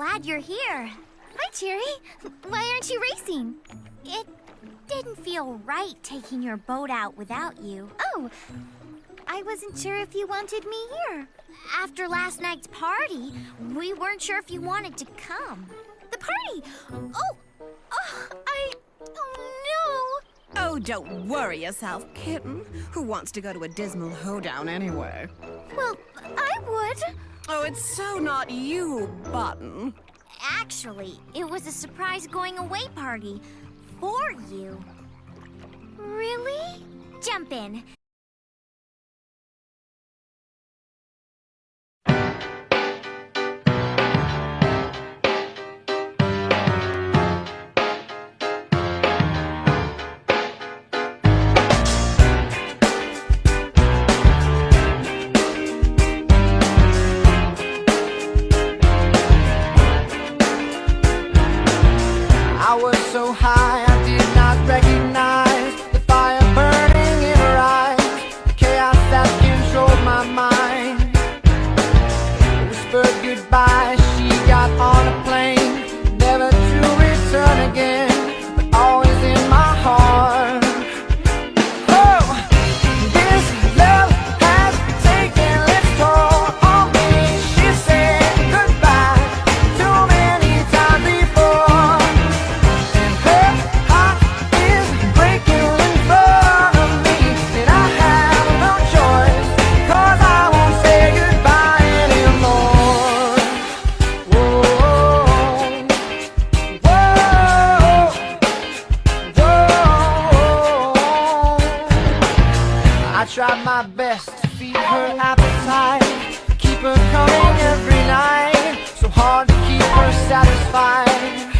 glad you're here. Hi, Cherry. Why aren't you racing? It didn't feel right taking your boat out without you. Oh, I wasn't sure if you wanted me here. After last night's party, we weren't sure if you wanted to come. The party! Oh no! Oh, don't worry yourself, kitten. Who wants to go to a dismal hoedown anyway? Well, I would. Oh, it's so not you, Button. Actually, it was a surprise going away party for you. Really? Jump in. I was so high, I did not recognize the fire burning in her eyes, the chaos that controlled my mind. Whispered goodbye, she got on a plane, never to return again, but always in my heart. Oh, this love has taken its toll on me. She said goodbye too many times before. I tried my best to feed her appetite, keep her coming every night, so hard to keep her satisfied.